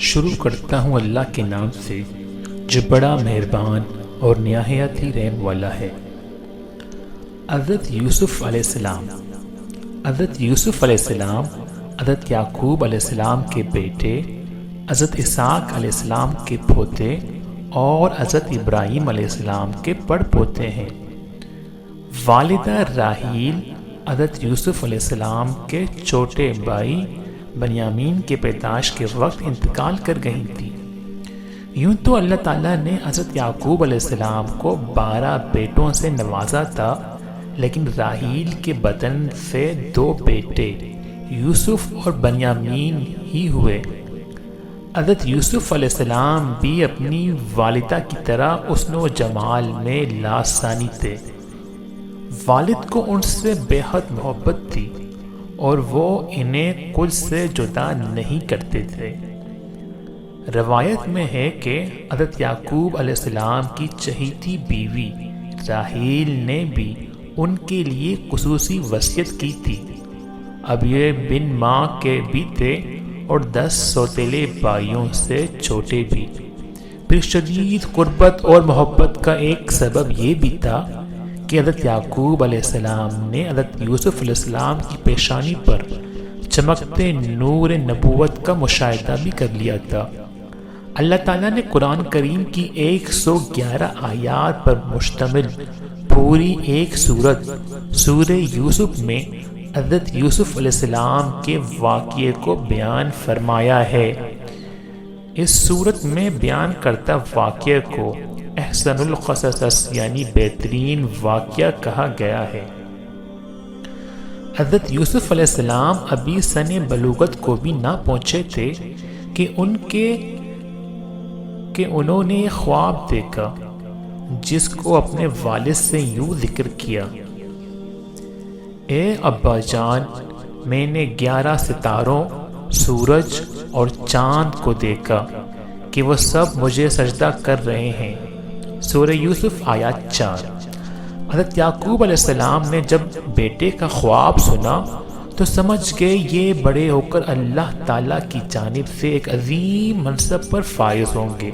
شروع کرتا ہوں اللہ کے نام سے جو بڑا مہربان اور نہایت ہی رحم والا ہے۔ حضرت یوسف علیہ السلام حضرت یعقوب علیہ السلام کے بیٹے، حضرت اسحاق علیہ السلام کے پوتے اور حضرت ابراہیم علیہ السلام کے پڑ پوتے ہیں۔ والدہ راحیل حضرت یوسف علیہ السلام کے چھوٹے بھائی بنیامین کے پیدائش کے وقت انتقال کر گئی تھی۔ یوں تو اللہ تعالیٰ نے حضرت یعقوب علیہ السلام کو 12 بیٹوں سے نوازا تھا، لیکن راحیل کے بدن سے 2 بیٹے یوسف اور بنیامین ہی ہوئے۔ حضرت یوسف علیہ السلام بھی اپنی والدہ کی طرح حسن و جمال میں لاسانی تھے۔ والد کو ان سے بے حد محبت تھی اور وہ انہیں کل سے جدا نہیں کرتے تھے۔ روایت میں ہے کہ حضرت یعقوب علیہ السلام کی چہیتی بیوی راحیل نے بھی ان کے لیے خصوصی وصیت کی تھی۔ اب یہ بن ماں کے بھی تھے اور 10 سوتیلے بھائیوں سے چھوٹے بھی۔ پھر شدید قربت اور محبت کا ایک سبب یہ بھی تھا کہ حضرت یعقوب علیہ السلام نے حضرت یوسف علیہ السلام کی پیشانی پر چمکتے نور نبوت کا مشاہدہ بھی کر لیا تھا۔ اللہ تعالیٰ نے قرآن کریم کی 111 آیات پر مشتمل پوری ایک سورہ یوسف میں حضرت یوسف علیہ السلام کے واقعے کو بیان فرمایا ہے۔ اس سورت میں بیان کرتا واقعے کو احسن القصص یعنی بہترین واقعہ کہا گیا ہے۔ حضرت یوسف علیہ السلام ابھی سن بلوغت کو بھی نہ پہنچے تھے کہ انہوں نے ایک خواب دیکھا جس کو اپنے والد سے یوں ذکر کیا: اے ابا جان، میں نے 11 ستاروں، سورج اور چاند کو دیکھا کہ وہ سب مجھے سجدہ کر رہے ہیں۔ سورہ یوسف آیات 4۔ حضرت یعقوب علیہ السلام نے جب بیٹے کا خواب سنا تو سمجھ گئے یہ بڑے ہو کر اللہ تعالیٰ کی جانب سے ایک عظیم منصب پر فائز ہوں گے۔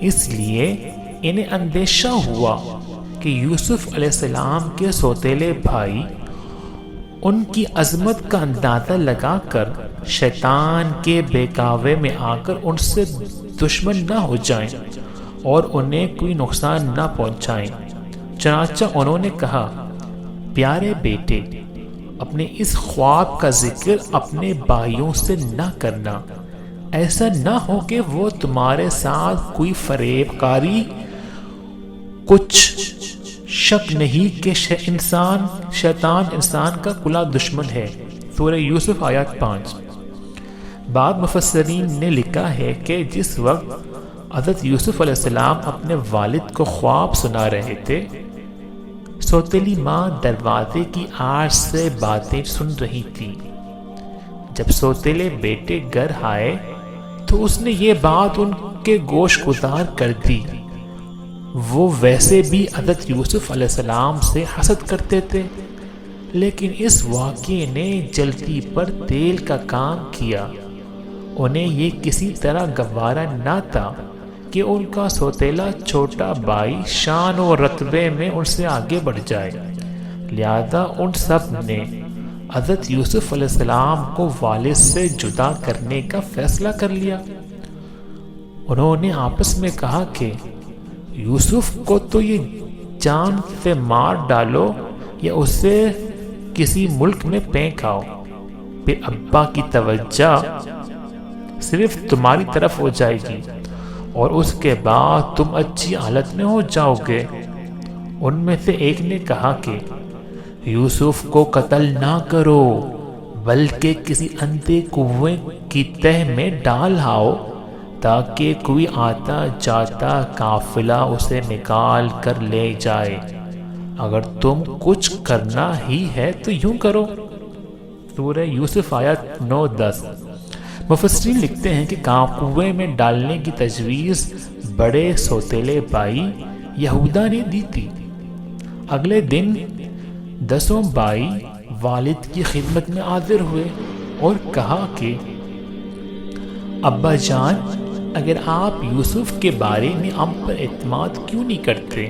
اس لیے انہیں اندیشہ ہوا کہ یوسف علیہ السلام کے سوتیلے بھائی ان کی عظمت کا اندازہ لگا کر شیطان کے بہکاوے میں آ کر ان سے دشمن نہ ہو جائیں اور انہیں کوئی نقصان نہ پہنچائیں۔ چنانچہ انہوں نے کہا: پیارے بیٹے، اپنے اس خواب کا ذکر اپنے بھائیوں سے نہ کرنا، ایسا نہ ہو کہ وہ تمہارے ساتھ کوئی فریب کاری۔ کچھ شک نہیں کہ شیطان انسان کا کھلا دشمن ہے۔ سورہ یوسف آیات 5۔ بعض مفسرین نے لکھا ہے کہ جس وقت حضرت یوسف علیہ السلام اپنے والد کو خواب سنا رہے تھے، سوتیلی ماں دروازے کی آڑ سے باتیں سن رہی تھی۔ جب سوتیلے بیٹے گھر آئے تو اس نے یہ بات ان کے گوش گزار کر دی۔ وہ ویسے بھی حضرت یوسف علیہ السلام سے حسد کرتے تھے، لیکن اس واقعے نے جلدی پر تیل کا کام کیا۔ انہیں یہ کسی طرح گوارا نہ تھا کہ ان کا سوتیلا چھوٹا بھائی شان و رتبے میں ان سے آگے بڑھ جائے، لہذا ان سب نے حضرت یوسف علیہ السلام کو والد سے جدا کرنے کا فیصلہ کر لیا۔ انہوں نے آپس میں کہا کہ یوسف کو تو یہ جان سے مار ڈالو یا اسے کسی ملک میں پھینک آؤ، پھر ابا کی توجہ صرف تمہاری طرف ہو جائے گی اور اس کے بعد تم اچھی حالت میں ہو جاؤ گے۔ ان میں سے ایک نے کہا کہ یوسف کو قتل نہ کرو، بلکہ کسی اندھے کنویں کی تہ میں ڈال آؤ تاکہ کوئی آتا جاتا قافلہ اسے نکال کر لے جائے۔ اگر تم کچھ کرنا ہی ہے تو یوں کرو۔ سورہ یوسف آیات 9-10۔ مفسرین لکھتے ہیں کہ کنویں میں ڈالنے کی تجویز بڑے سوتیلے بھائی یہودا نے دی تھی۔ اگلے دن 10 بھائی والد کی خدمت میں حاضر ہوئے اور کہا کہ ابا جان، اگر آپ یوسف کے بارے میں ہم پر اعتماد کیوں نہیں کرتے؟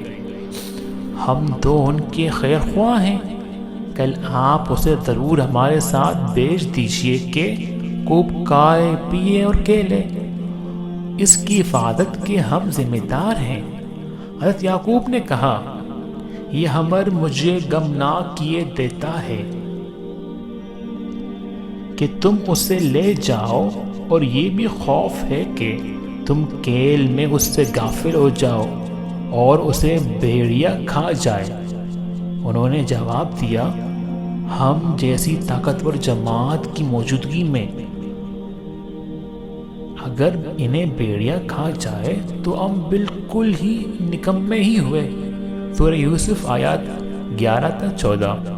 ہم تو ان کے خیر خواہ ہیں، کل آپ اسے ضرور ہمارے ساتھ بھیج دیجیے کہ خوب کھائے پیے اور کھیلے، اس کی حفاظت کے ہم ذمہ دار ہیں۔ حضرت یعقوب نے کہا، یہ امر مجھے غمناک کیے دیتا ہے کہ تم اسے لے جاؤ، اور یہ بھی خوف ہے کہ تم کیل میں اس سے غافل ہو جاؤ اور اسے بھیڑیا کھا جائے۔ انہوں نے جواب دیا، ہم جیسی طاقتور جماعت کی موجودگی میں اگر انہیں بھیڑیا کھا جائے تو ہم بالکل ہی نکمے ہی ہوئے۔ سورہ یوسف آیات 11 تا 14۔